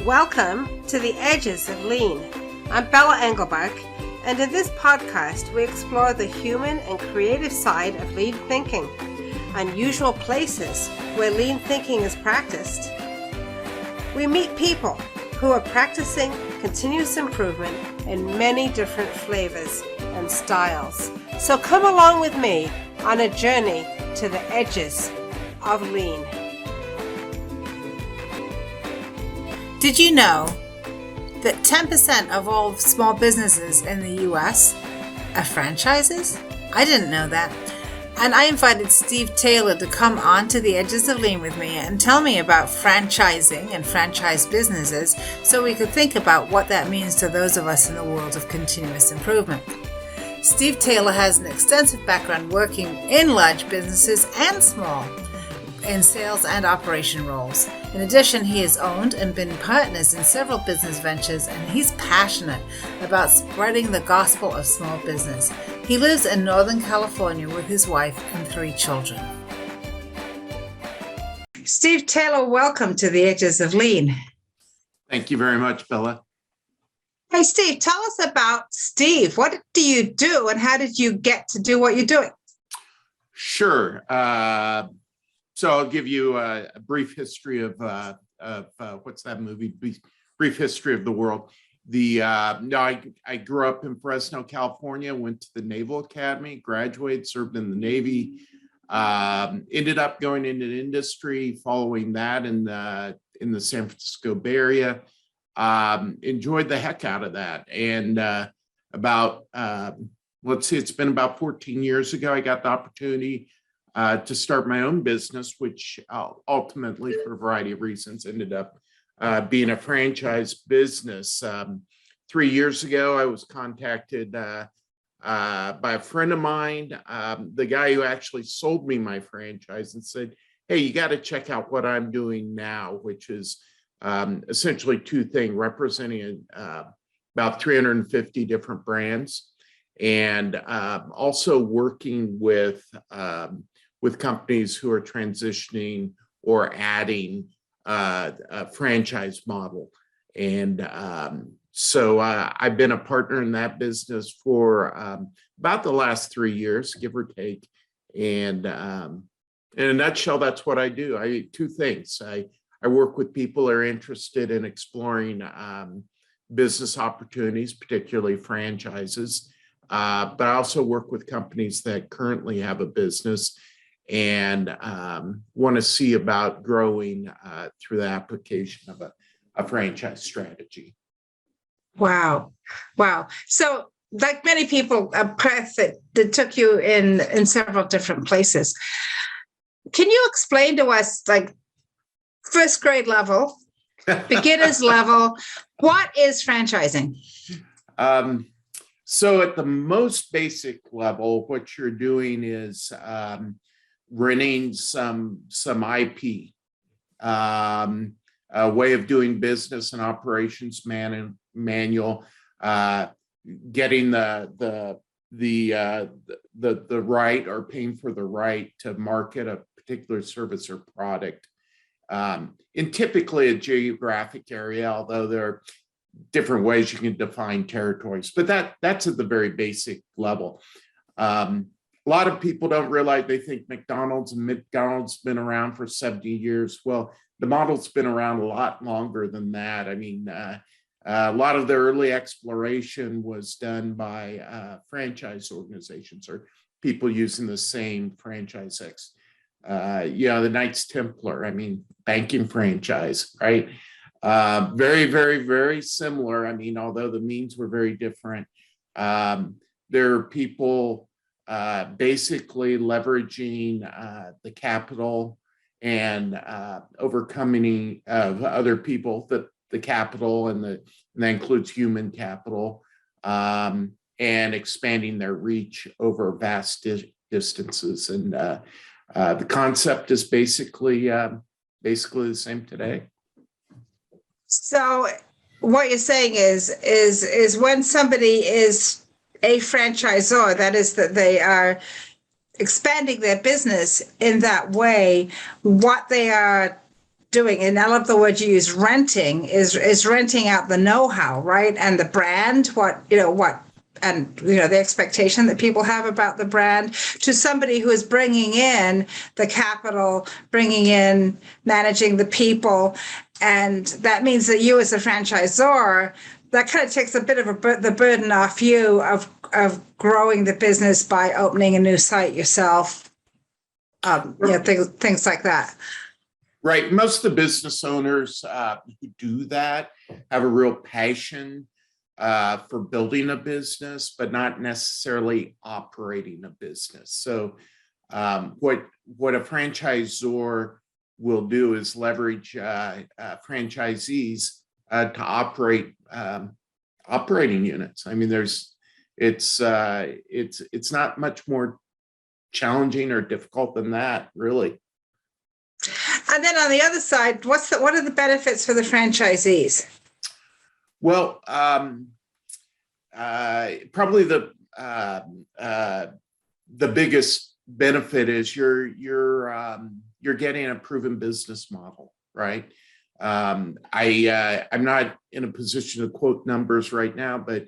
Welcome to the Edges of Lean. I'm Bella Engelbach, and in this podcast we explore the human and creative side of lean thinking, unusual places where lean thinking is practiced. We meet people who are practicing continuous improvement in many different flavors and styles. So come along with me on a journey to the edges of lean. Did you know that 10% of all small businesses in the US are franchises? I didn't know that. And I invited Steve Taylor to come on to the Edges of Lean with me and tell me about franchising and franchise businesses so we could think about what that means to those of us in the world of continuous improvement. Steve Taylor has an extensive background working in large businesses and small, in sales and operation roles. In addition, he has owned and been partners in several business ventures, and he's passionate about spreading the gospel of small business. He lives in Northern California with his wife and 3 children. Steve Taylor, welcome to the Edges of Lean. Thank you very much, Bella. Hey, Steve, tell us about Steve. What do you do, and how did you get to do what you're doing? Sure. So I'll give you a brief history of what's that movie? Brief History of the World. I grew up in Fresno, California. Went to the Naval Academy, graduated, served in the Navy. Ended up going into the industry. Following that, in the San Francisco Bay Area, enjoyed the heck out of that. And it's been about 14 years ago, I got the opportunity to start my own business, which ultimately, for a variety of reasons, ended up being a franchise business. 3 years ago, I was contacted by a friend of mine, the guy who actually sold me my franchise, and said, hey, you got to check out what I'm doing now, which is essentially 2 things, representing about 350 different brands, and also working with companies who are transitioning or adding a franchise model. And so I've been a partner in that business for about the last 3 years, give or take. And in a nutshell, that's what I do. I do 2 things. I work with people who are interested in exploring business opportunities, particularly franchises. But I also work with companies that currently have a business and want to see about growing through the application of a franchise strategy. Wow. So, like many people, a path that took you in several different places. Can you explain to us, like, first grade level, beginner's level, what is franchising? So at the most basic level, what you're doing is renting some IP, a way of doing business and operations manual, getting the right, or paying for the right to market a particular service or product in typically a geographic area, although there are different ways you can define territories, but that's at the very basic level. A lot of people don't realize, they think McDonald's been around for 70 years. Well, the model's been around a lot longer than that. I mean, a lot of the early exploration was done by franchise organizations or people using the same franchise. The Knights Templar, banking franchise, right? Very, very, very similar. Although the means were very different, there are people basically leveraging the capital and overcoming of other people, the capital, and that includes human capital, and expanding their reach over vast distances. And the concept is basically the same today. So what you're saying is when somebody is a franchisor, that is that they are expanding their business in that way, what they are doing, and I love the word you use, renting, is renting out the know-how, right? And the brand, and the expectation that people have about the brand, to somebody who is bringing in the capital, bringing in, managing the people. And that means that you as a franchisor, that kind of takes a bit of the burden off you of growing the business by opening a new site yourself, things like that. Right. Most of the business owners who do that have a real passion for building a business, but not necessarily operating a business. So what a franchisor will do is leverage franchisees to operate operating units. I mean, it's not much more challenging or difficult than that, really. And then on the other side, what are the benefits for the franchisees? Well, probably the biggest benefit is you're getting a proven business model, right? I'm not in a position to quote numbers right now, but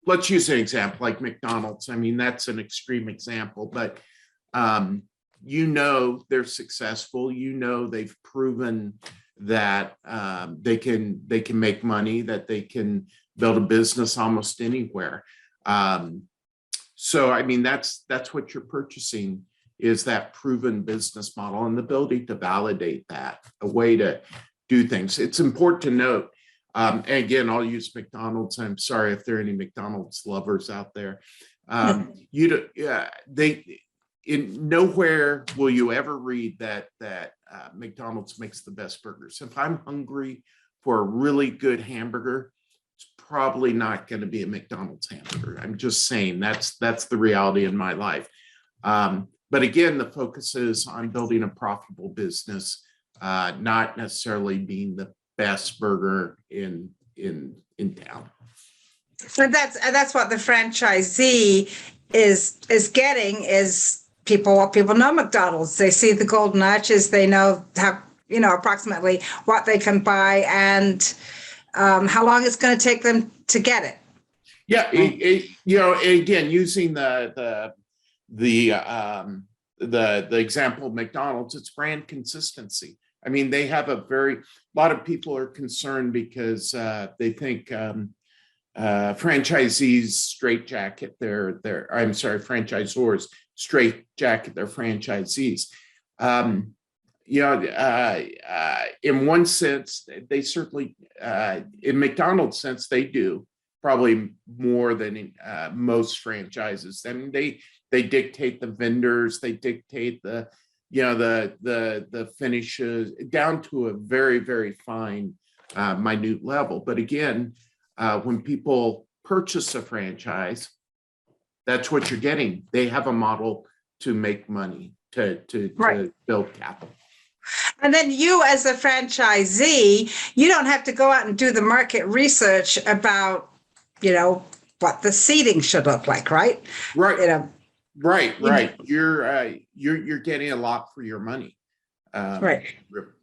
let's use an example like McDonald's. I mean, that's an extreme example, but they're successful. They've proven that they can make money, that they can build a business almost anywhere. So I mean, that's what you're purchasing, is that proven business model and the ability to validate that, a way to do things. It's important to note. And again, I'll use McDonald's. I'm sorry if there are any McDonald's lovers out there. Nowhere will you ever read that McDonald's makes the best burgers. If I'm hungry for a really good hamburger, it's probably not going to be a McDonald's hamburger. I'm just saying that's the reality in my life. But again, the focus is on building a profitable business, not necessarily being the best burger in town. So that's what the franchisee is getting, is people know McDonald's. They see the golden arches. They know how, approximately what they can buy and how long it's going to take them to get it. Yeah, again, using the example of McDonald's, it's brand consistency. I mean, they have a lot of people are concerned because they think franchisors straitjacket franchisors straitjacket their franchisees. In one sense, they certainly, in McDonald's sense, they do, probably more than most franchises. I mean, they dictate the vendors, they dictate the finishes down to a very, very fine, minute level. But again, when people purchase a franchise, that's what you're getting. They have a model to make money, to build capital. And then you, as a franchisee, you don't have to go out and do the market research about, what the seating should look like, right? Right. Right. You're getting a lot for your money. Right.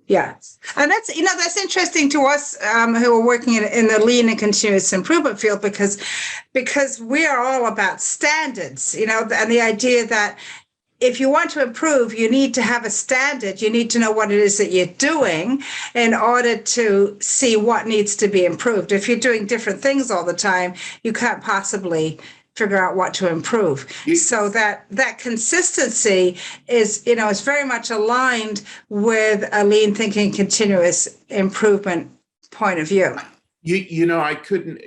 Yeah. And that's interesting to us who are working in the lean and continuous improvement field, because we are all about standards, and the idea that if you want to improve, you need to have a standard. You need to know what it is that you're doing in order to see what needs to be improved. If you're doing different things all the time, you can't possibly figure out what to improve. So that consistency is very much aligned with a lean thinking, continuous improvement point of view. I couldn't,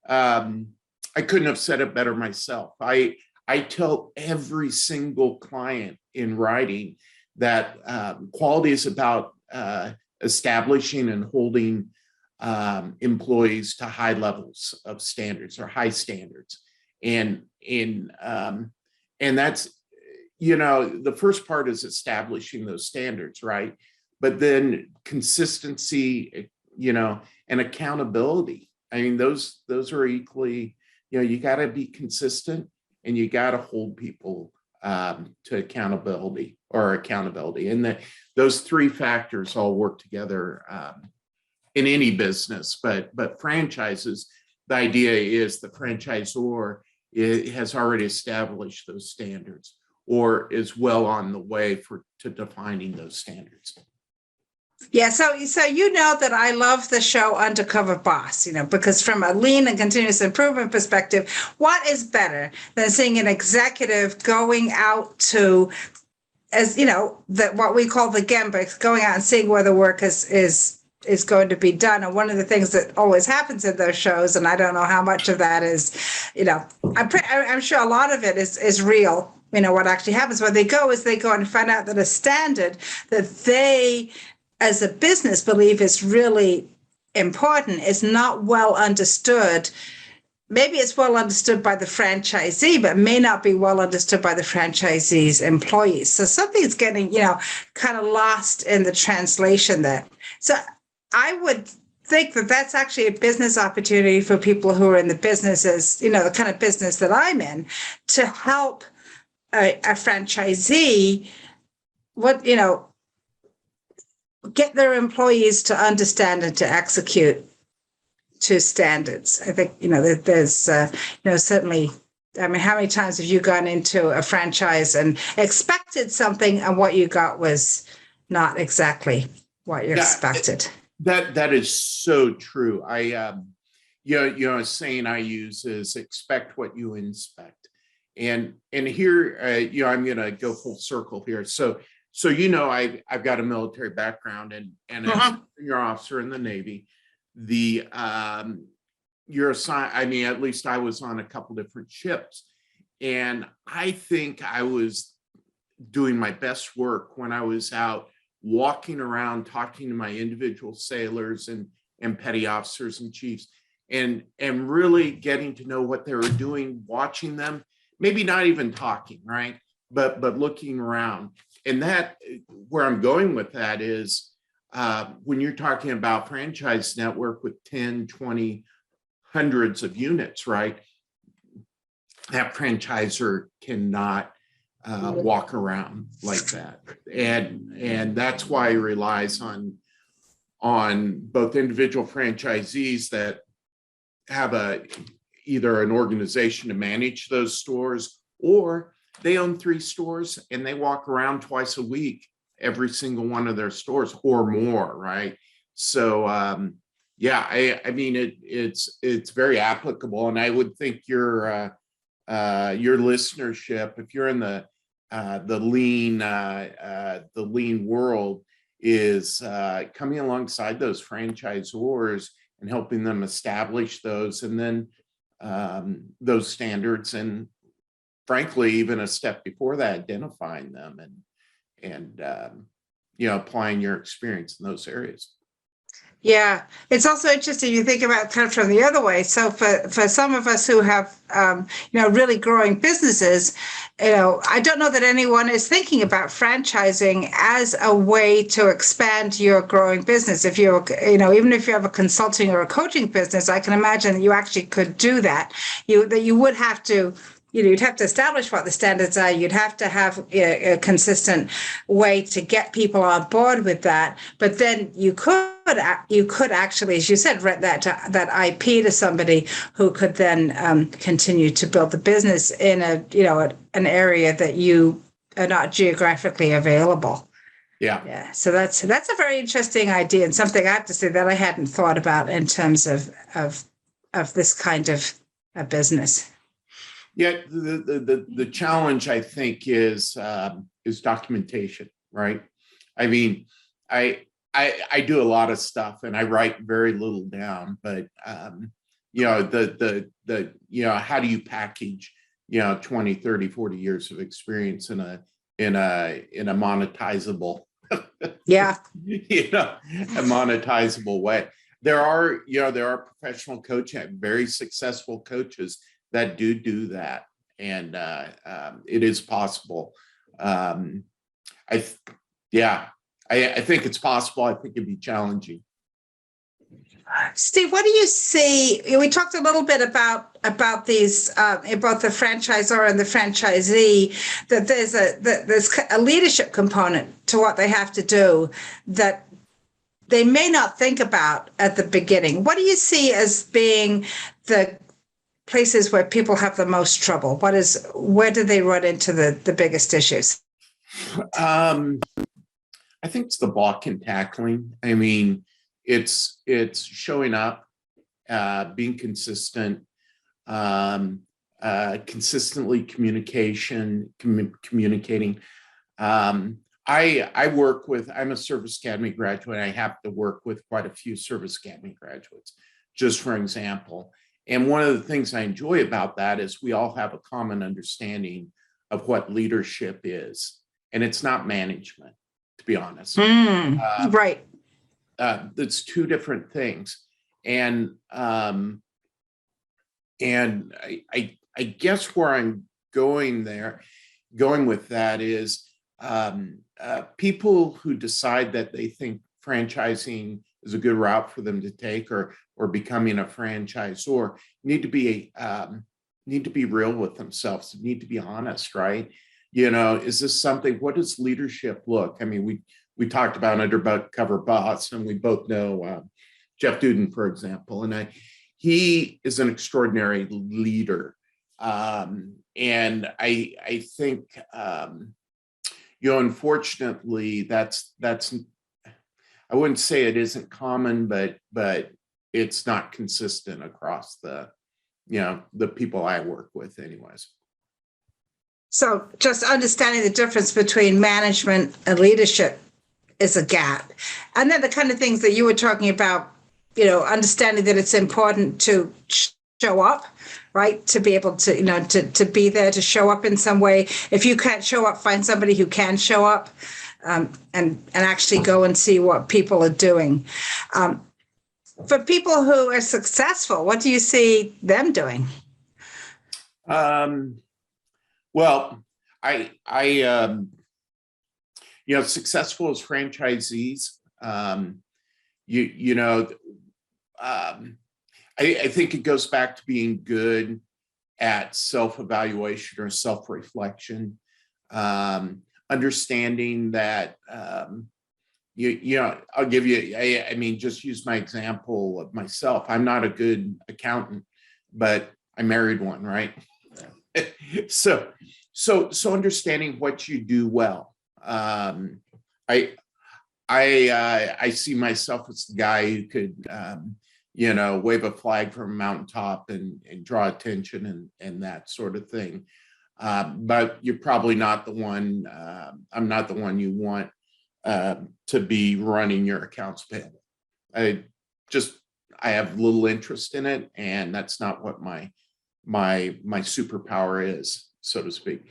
I couldn't have said it better myself. I tell every single client in writing that quality is about establishing and holding employees to high levels of standards, or high standards. And that's, the first part is establishing those standards, right? But then consistency, and accountability. I mean, those are equally, you got to be consistent, and you got to hold people to accountability. And those three factors all work together in any business, but franchises, the idea is the franchisor has already established those standards or is well on the way to defining those standards. Yeah, so you know that I love the show Undercover Boss, because from a lean and continuous improvement perspective, what is better than seeing an executive going out to, as what we call the Gemba, going out and seeing where the work is going to be done. And one of the things that always happens in those shows, and I don't know how much of that is, I'm sure a lot of it is real. What actually happens when they go and find out that a standard that they, as a business, believe is really important is not well understood. Maybe it's well understood by the franchisee, but may not be well understood by the franchisee's employees. So something's getting, kind of lost in the translation there. So I would think that that's actually a business opportunity for people who are in the businesses, the kind of business that I'm in, to help a franchisee, get their employees to understand and to execute to standards. I think, there's, certainly, how many times have you gone into a franchise and expected something and what you got was not exactly what you expected? That is so true. A saying I use is expect what you inspect. And here, I'm going to go full circle here. So I've got a military background and as a senior officer in the Navy, you're assigned, at least I was on a couple different ships. And I think I was doing my best work when I was out walking around, talking to my individual sailors and petty officers and chiefs and really getting to know what they were doing, watching them, maybe not even talking, right? But looking around. And that, where I'm going with that is when you're talking about franchise network with 10, 20, hundreds of units, right? That franchisor cannot walk around like that. And that's why he relies on both individual franchisees that have either an organization to manage those stores, or they own 3 stores and they walk around twice a week, every single one of their stores or more, right? So it's very applicable. And I would think your listenership, if you're in the lean world, is coming alongside those franchisors and helping them establish those, and then those standards, and frankly, even a step before that, identifying them and applying your experience in those areas. Yeah, it's also interesting. You think about kind of from the other way. So for some of us who have, really growing businesses, I don't know that anyone is thinking about franchising as a way to expand your growing business. If you're, even if you have a consulting or a coaching business, I can imagine that you actually could do that. You would have to. You'd have to establish what the standards are. You'd have to have a consistent way to get people on board with that. But then you could actually, as you said, rent that IP to somebody who could then continue to build the business in an area that you are not geographically available. Yeah. So that's a very interesting idea, and something I have to say that I hadn't thought about in terms of this kind of a business. Yeah, the challenge, I think, is documentation, right? I mean, I do a lot of stuff and I write very little down, but how do you package 20, 30, 40 years of experience in a monetizable a monetizable way? There are professional coaches, very successful coaches that do that, and it is possible. I think it's possible. I think it'd be challenging. Steve, what do you see? We talked a little bit about about these, both the franchisor and the franchisee, that there's a leadership component to what they have to do that they may not think about at the beginning. What do you see as being the places where people have the most trouble? Where do they run into the biggest issues? I think it's the block and tackling. I mean, it's showing up, being consistent, consistently communicating. I'm a Service Academy graduate. I have to work with quite a few Service Academy graduates, just for example. And one of the things I enjoy about that is we all have a common understanding of what leadership is. And it's not management, to be honest. Right. It's two different things. And I guess where I'm going with that is people who decide that they think franchising is a good route for them to take, or becoming a franchisor, need to be real with themselves, need to be honest, right? Is this something, what does leadership look? I mean, we talked about Undercover boss, and we both know Jeff Duden, for example, and he is an extraordinary leader. And I think, unfortunately, that's, I wouldn't say it isn't common, but it's not consistent across the people I work with anyways. So just understanding the difference between management and leadership is a gap. And then the kind of things that you were talking about, understanding that it's important to show up, right? To be able to, to be there, to show up in some way. If you can't show up, find somebody who can show up, and actually go and see what people are doing. For people who are successful, what do you see them doing? Well, I successful as franchisees, I think it goes back to being good at self-evaluation or self-reflection, understanding that, I'll give you, I mean, just use my example of myself. I'm not a good accountant, but I married one, right? So understanding what you do well. I see myself as the guy who could, wave a flag from a mountaintop and draw attention and that sort of thing. But you're probably not the one, I'm not the one you want to be running your accounts payable. I have little interest in it, and that's not what my superpower is, so to speak.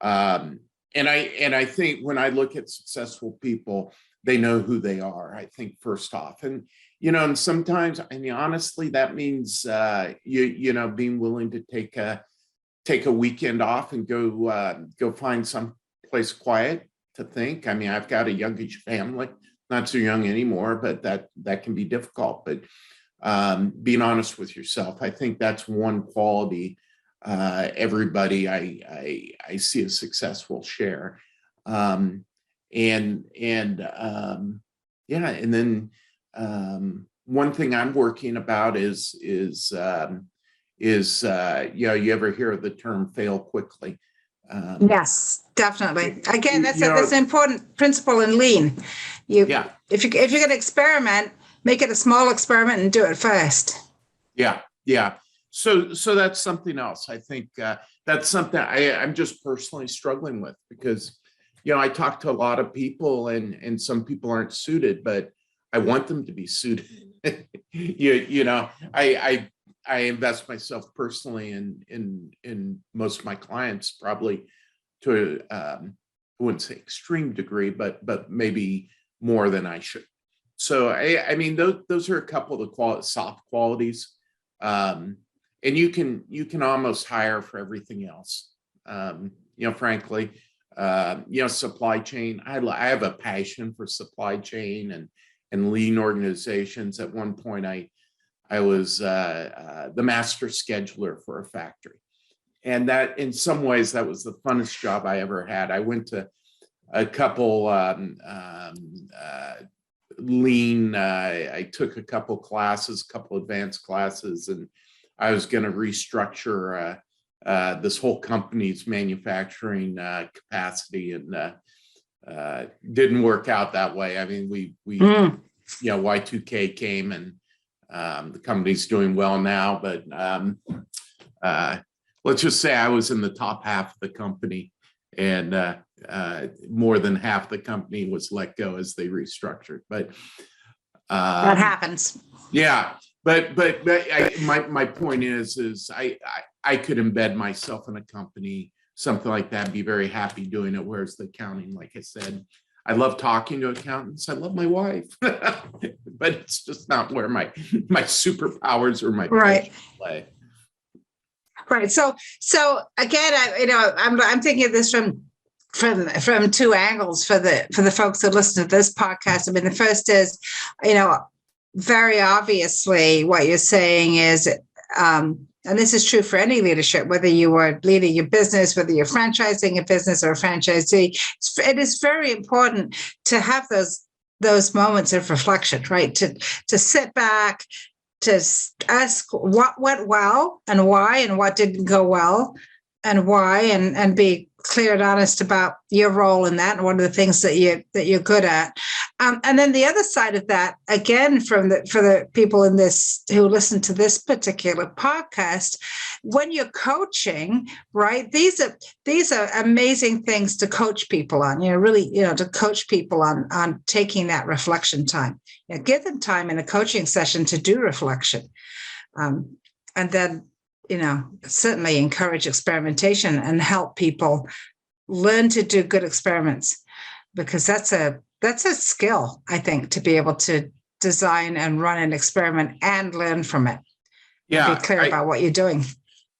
And I think when I look at successful people, they know who they are, I think, first off. And, and sometimes, I mean, honestly, that means, being willing to take a weekend off and go find some place quiet to think. I mean, I've got a youngish family, not so young anymore, but that can be difficult. But being honest with yourself, I think that's one quality everybody I see as successful share. And then one thing I'm working about is you ever hear of the term fail quickly? Yes, definitely. Again, that's an important principle in lean. If you're going to experiment, make it a small experiment and do it first. Yeah. So that's something else. I think that's something I'm just personally struggling with, because I talk to a lot of people, and some people aren't suited, but I want them to be suited. I invest myself personally in most of my clients, probably to I wouldn't say extreme degree, but maybe more than I should. So I mean, those are a couple of the soft qualities, and you can almost hire for everything else. Frankly, supply chain. I have a passion for supply chain and lean organizations. At one point, I the master scheduler for a factory. And that, in some ways, that was the funnest job I ever had. I went to a couple lean, I took a couple classes, a couple advanced classes, and I was going to restructure this whole company's manufacturing capacity, and didn't work out that way. I mean, we Y2K came, and the company's doing well now, but let's just say I was in the top half of the company, and more than half the company was let go as they restructured. But that happens. Yeah, but my point is I could embed myself in a company, something like that, be very happy doing it. Whereas the accounting, like I said, I love talking to accountants. I love my wife, but it's just not where my superpowers or my passion play. Right. So again, I'm thinking of this from two angles for the folks that listen to this podcast. I mean, the first is, very obviously what you're saying is, and this is true for any leadership, whether you are leading your business, whether you're franchising a business or a franchisee, it is very important to have those moments of reflection, right? To sit back, to ask what went well and why, and what didn't go well and why, and be clear and honest about your role in that and what are the things that you're good at. And then the other side of that, again, for the people in this who listen to this particular podcast, when you're coaching, right, these are amazing things to coach people on, really, to coach people on taking that reflection time. Give them time in a coaching session to do reflection. And then, certainly encourage experimentation and help people learn to do good experiments, because that's a skill, I think, to be able to design and run an experiment and learn from it. Yeah, be clear about what you're doing.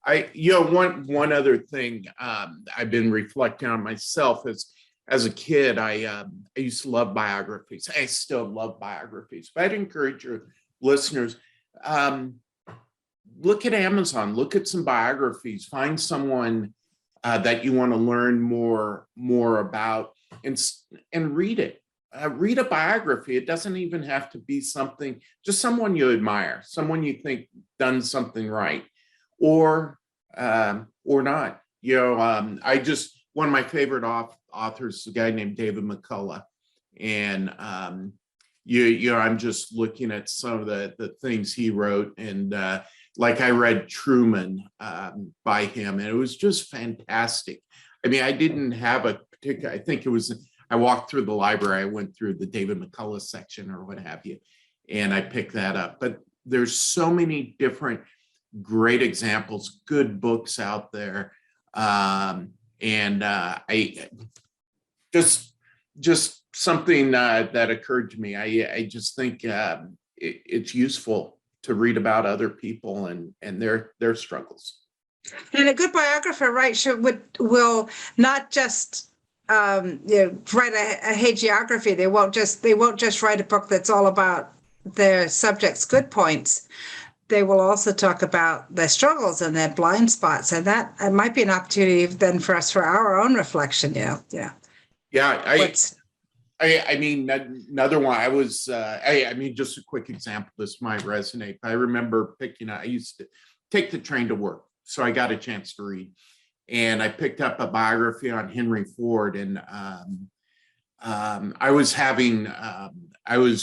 One other thing I've been reflecting on myself is, as a kid, I used to love biographies. I still love biographies, but I'd encourage your listeners, look at Amazon, look at some biographies, find someone that you want to learn more about, and read it. Read a biography. It doesn't even have to be something, just someone you admire, someone you think done something right, or not. One of my favorite authors is a guy named David McCullough, and I'm just looking at some of the things he wrote, and like I read Truman by him, and it was just fantastic. I mean, I didn't have a particular, I think it was, I walked through the library, I went through the David McCullough section or what have you, and I picked that up. But there's so many different great examples, good books out there. And I just something that occurred to me. I just think it's useful to read about other people and their struggles. And a good biographer, right, will not just write a hagiography. They won't just write a book that's all about their subject's good points. They will also talk about their struggles and their blind spots, and that it might be an opportunity then for us for our own reflection. Yeah. I mean, another one. I mean, just a quick example. This might resonate. I remember I used to take the train to work, so I got a chance to read, and I picked up a biography on Henry Ford, and I was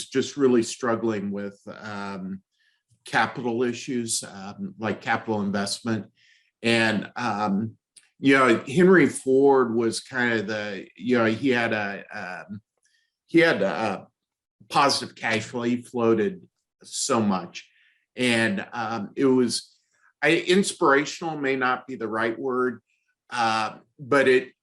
just really struggling with capital issues, like capital investment. And, Henry Ford was kind of he had a positive cash flow. He floated so much. And it was, inspirational may not be the right word, but it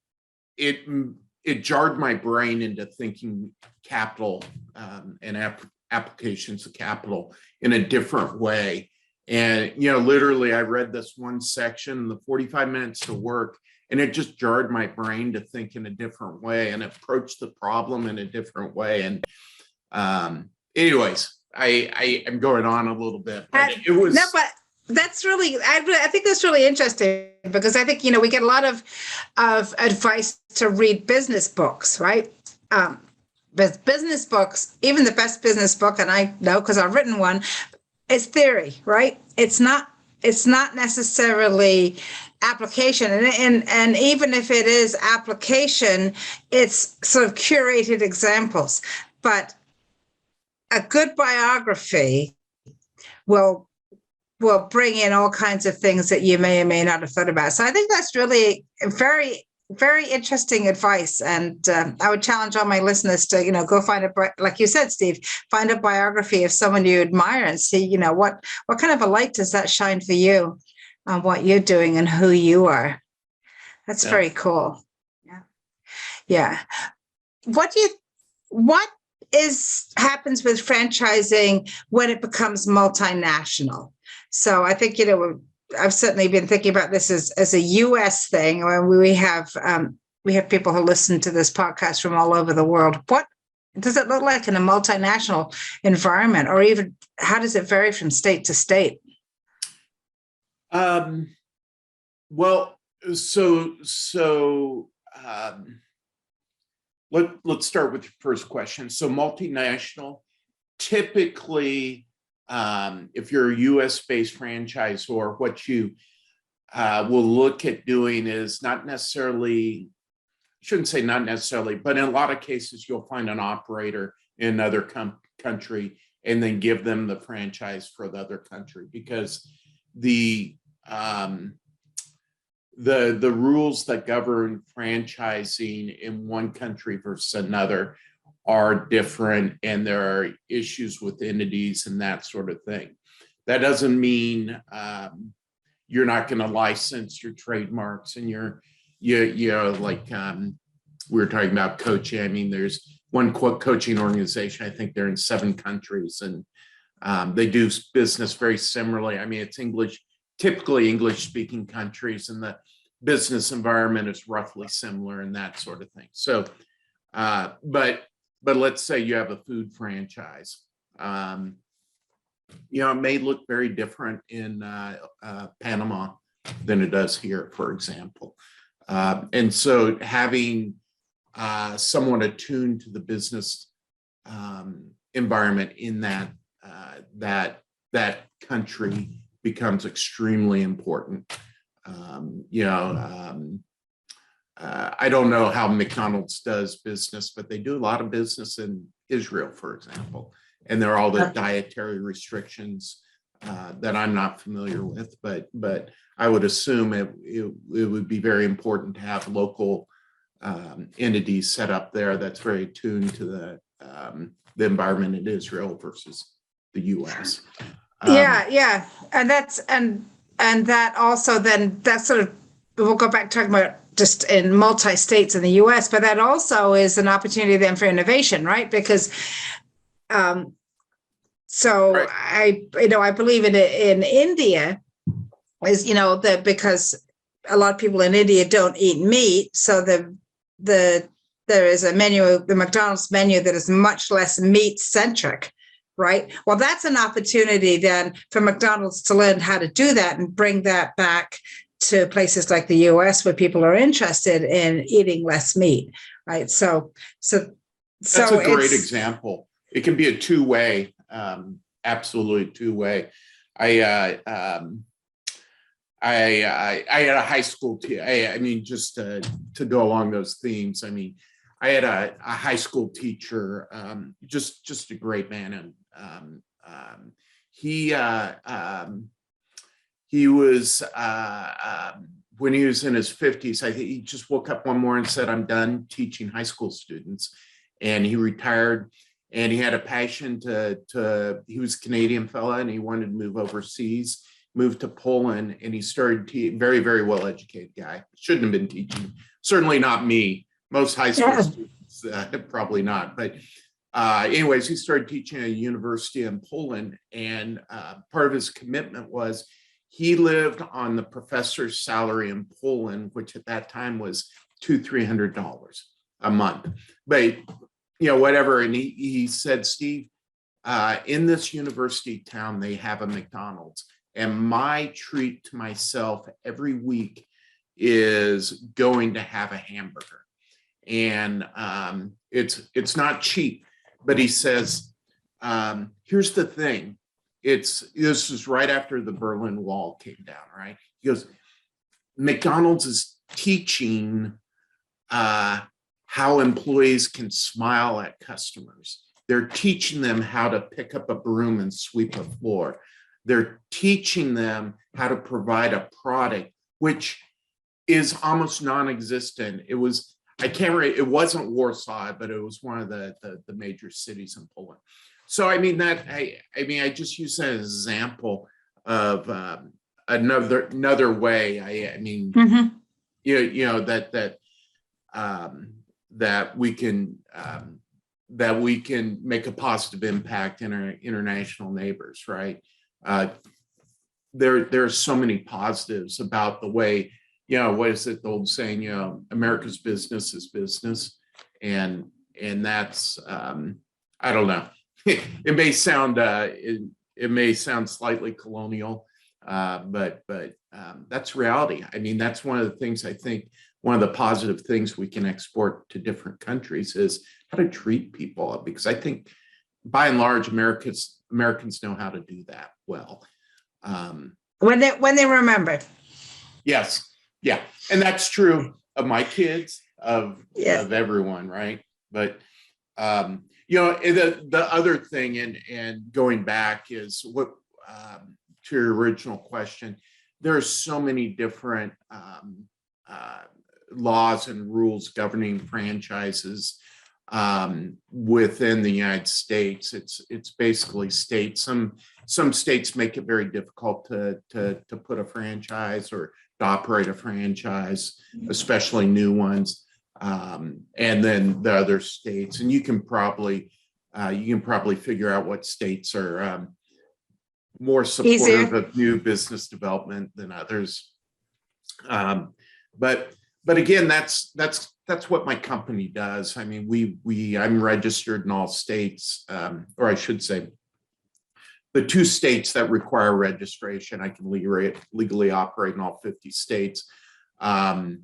jarred my brain into thinking capital and applications of capital in a different way. And, literally I read this one section, the 45 minutes to work, and it just jarred my brain to think in a different way and approach the problem in a different way. And anyways, I am going on a little bit, but And- it was no, but that's really, I think that's really interesting, because I think, we get a lot of advice to read business books, right? But business books, even the best business book, and I know because I've written one, it's theory, right? It's not necessarily application. And even if it is application, it's sort of curated examples. But a good biography will bring in all kinds of things that you may or may not have thought about. So I think that's really very, very interesting advice. And I would challenge all my listeners to, go find like you said, Steve, find a biography of someone you admire and see, what kind of a light does that shine for you on what you're doing and who you are. That's very cool. Yeah. Yeah. What happens with franchising when it becomes multinational? So I think, I've certainly been thinking about this as a U.S. thing, where we have people who listen to this podcast from all over the world. What does it look like in a multinational environment, or even how does it vary from state to state? Well, let's start with your first question. So multinational, typically, if you're a US-based franchisor, what you will look at doing is not necessarily, shouldn't say not necessarily, but in a lot of cases, you'll find an operator in another country and then give them the franchise for the other country, because the rules that govern franchising in one country versus another are different, and there are issues with entities and that sort of thing. That doesn't mean you're not going to license your trademarks and like we were talking about coaching. I mean, there's one coaching organization, I think they're in 7 countries, and they do business very similarly. I mean, it's typically English speaking countries, and the business environment is roughly similar and that sort of thing. So, but let's say you have a food franchise. It may look very different in Panama than it does here, for example. And so having someone attuned to the business environment in that country becomes extremely important. I don't know how McDonald's does business, but they do a lot of business in Israel, for example. And there are all the dietary restrictions that I'm not familiar with, but I would assume it would be very important to have local entities set up there that's very attuned to the environment in Israel versus the U.S. Yeah, and that also then that's sort of, we'll go back talking about just in multi-states in the U.S., but that also is an opportunity then for innovation, right? Because right. I believe in India is, that because a lot of people in India don't eat meat, so there is a menu, the McDonald's menu, that is much less meat centric. Right. Well, that's an opportunity then for McDonald's to learn how to do that and bring that back to places like the U.S. where people are interested in eating less meat. Right. So that's a great example. It can be a two-way, absolutely two-way. I had a high school I mean, just to go along those themes. I mean, I had a high school teacher, just a great man, and he was when he was in his 50s. I think he just woke up one morning and said, "I'm done teaching high school students," and he retired. And he had a passion he was a Canadian fella, and he wanted to move overseas. Moved to Poland, and he started very, very well educated guy. Shouldn't have been teaching. Certainly not me. Most high school students, probably not. But anyways, he started teaching at a university in Poland, and part of his commitment was he lived on the professor's salary in Poland, which at that time was $200-300 a month. But whatever. And he said, "Steve, in this university town, they have a McDonald's, and my treat to myself every week is going to have a hamburger. And it's not cheap, but he says, here's the thing. This is right after the Berlin Wall came down, right? He goes, McDonald's is teaching how employees can smile at customers. They're teaching them how to pick up a broom and sweep a floor. They're teaching them how to provide a product, which is almost non-existent. It wasn't Warsaw, but it was one of the major cities in Poland. So I mean I just use that as an example of another way. I mean, you know that we can make a positive impact in our international neighbors, right? There are so many positives about the way, what is it, the old saying, America's business is business. And that's, I don't know, it may sound, it may sound slightly colonial, but that's reality. I mean, that's one of the things I think, one of the positive things we can export to different countries is how to treat people, because I think by and large, Americans know how to do that well. When they remember. Yes. Yeah. And that's true of my kids, of everyone. Right. But, the other thing and going back is what, to your original question, there are so many different, laws and rules governing franchises within the United States. It's basically states. Some states make it very difficult to put a franchise or to operate a franchise, especially new ones. And then the other states, and you can probably figure out what states are more supportive of new business development than others. But again, that's what my company does. I mean, I'm registered in all states, or I should say, the 2 states that require registration. I can legally operate in all 50 states. That's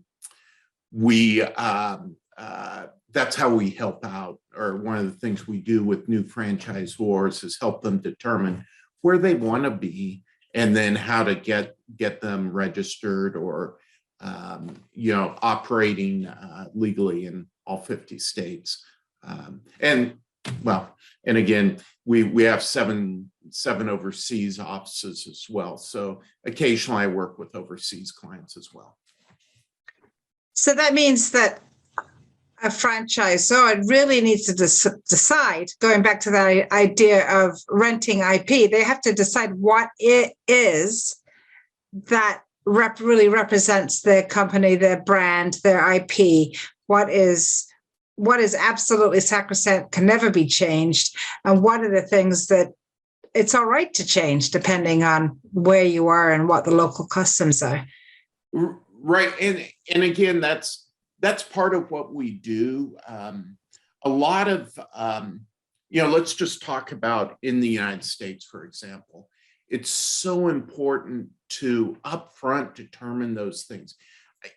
how we help out, or one of the things we do with new franchisors is help them determine where they want to be, and then how to get them registered or operating legally in all 50 states. And again, we have seven overseas offices as well. So occasionally I work with overseas clients as well. So that means that a franchisor really needs to decide, going back to that idea of renting IP, they have to decide what it is that really represents their company, their brand, their IP, what is absolutely sacrosanct, can never be changed, and what are the things that it's all right to change depending on where you are and what the local customs are. Right. And again, that's part of what we do. A lot of, let's just talk about in the United States, for example. It's so important to upfront determine those things.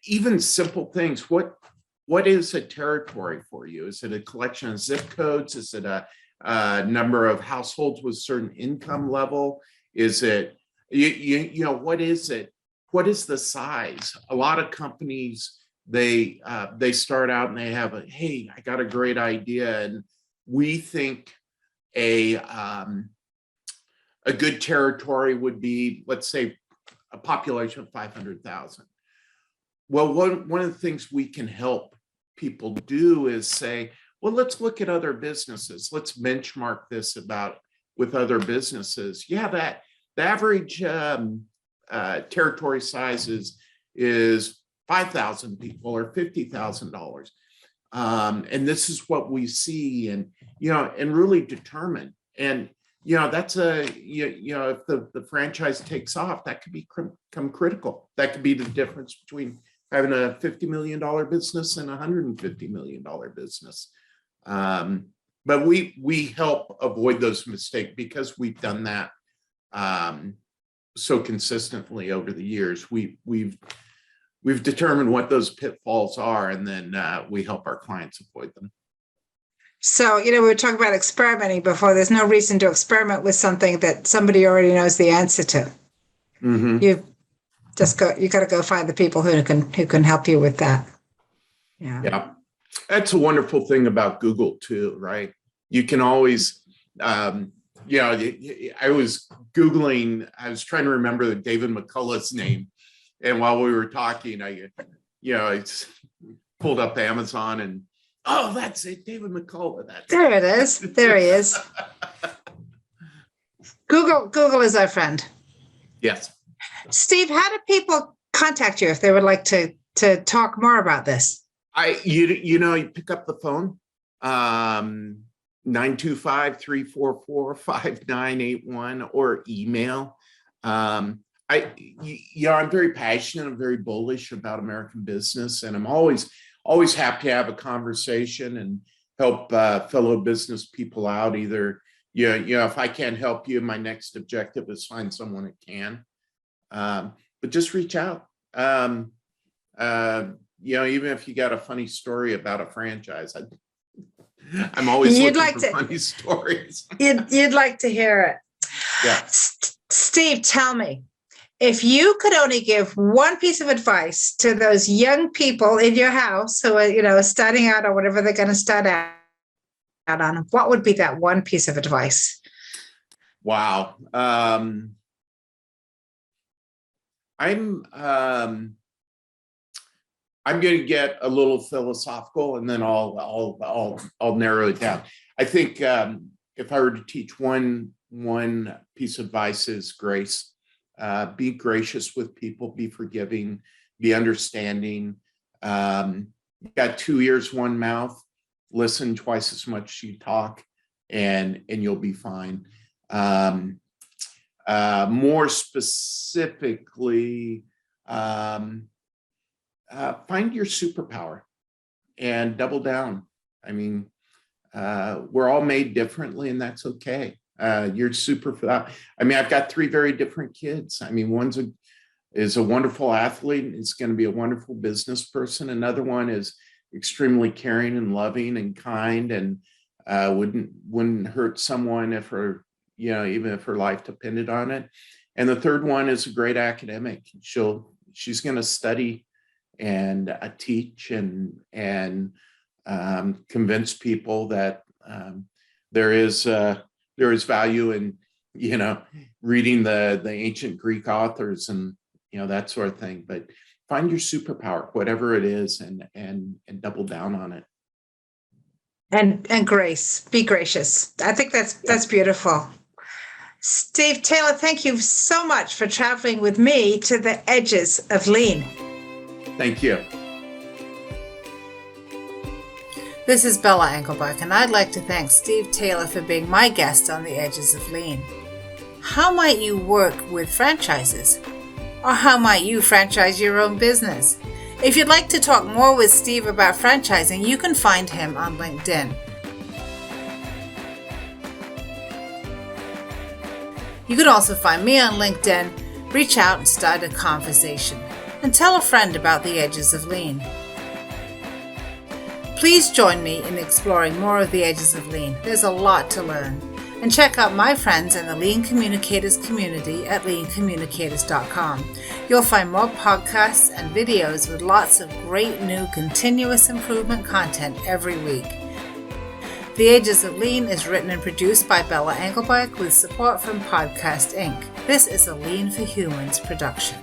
Even simple things. What is a territory for you? Is it a collection of zip codes? Is it a number of households with certain income level? Is it, what is it? What is the size? A lot of companies, they start out and they have hey, I got a great idea. And we think a good territory would be, let's say, a population of 500,000. Well, one of the things we can help people do is say, well, let's look at other businesses. Let's benchmark this with other businesses. Yeah, the average territory size is 5,000 people or $50,000. And this is what we see, and really determine. And that's if the franchise takes off, that could become critical. That could be the difference between having a $50 million business and a $150 million business. but we help avoid those mistakes because we've done that so consistently over the years. We've determined what those pitfalls are, and then we help our clients avoid them. So, we were talking about experimenting before. There's no reason to experiment with something that somebody already knows the answer to. Mm-hmm. You got to go find the people who can help you with that. Yeah. That's a wonderful thing about Google too, right? You can always, I was Googling, I was trying to remember David McCullough's name. And while we were talking, I pulled up Amazon and, oh, that's it, David McCullough. There it is. There he is. Google is our friend. Yes. Steve, how do people contact you if they would like to talk more about this? You pick up the phone, 925-344-5981, or email. I'm very passionate. I'm very bullish about American business, and I'm always happy to have a conversation and help fellow business people out. Either, if I can't help you, my next objective is find someone that can. But just reach out. Even if you got a funny story about a franchise, I'm always looking for funny stories. You'd like to hear it. Yeah. Steve, tell me, if you could only give one piece of advice to those young people in your house who are, starting out or whatever they're going to start out on, what would be that one piece of advice? Wow. I'm going to get a little philosophical, and then I'll narrow it down. I think if I were to teach one piece of advice is grace. Be gracious with people. Be forgiving. Be understanding. You got 2 ears, 1 mouth. Listen twice as much as you talk, and you'll be fine. More specifically, find your superpower and double down. I mean, we're all made differently, and that's okay. You're I've got 3 very different kids. I mean, one's is a wonderful athlete. It's going to be a wonderful business person. Another one is extremely caring and loving and kind, and wouldn't hurt someone if even if her life depended on it. And the third one is a great academic. She's going to study and teach and convince people that there is value in reading the ancient Greek authors and that sort of thing. But find your superpower, whatever it is, and double down on it. And grace, be gracious. I think that's beautiful. Steve Taylor, thank you so much for traveling with me to the edges of lean. Thank you. This is Bella Engelbach, and I'd like to thank Steve Taylor for being my guest on the Edges of Lean. How might you work with franchises? Or how might you franchise your own business? If you'd like to talk more with Steve about franchising, you can find him on LinkedIn. You can also find me on LinkedIn, reach out and start a conversation, and tell a friend about the Edges of Lean. Please join me in exploring more of the Edges of Lean. There's a lot to learn. And check out my friends in the Lean Communicators community at leancommunicators.com. You'll find more podcasts and videos with lots of great new continuous improvement content every week. The Edges of Lean is written and produced by Bella Engelbach with support from Podcast Inc. This is a Lean for Humans production.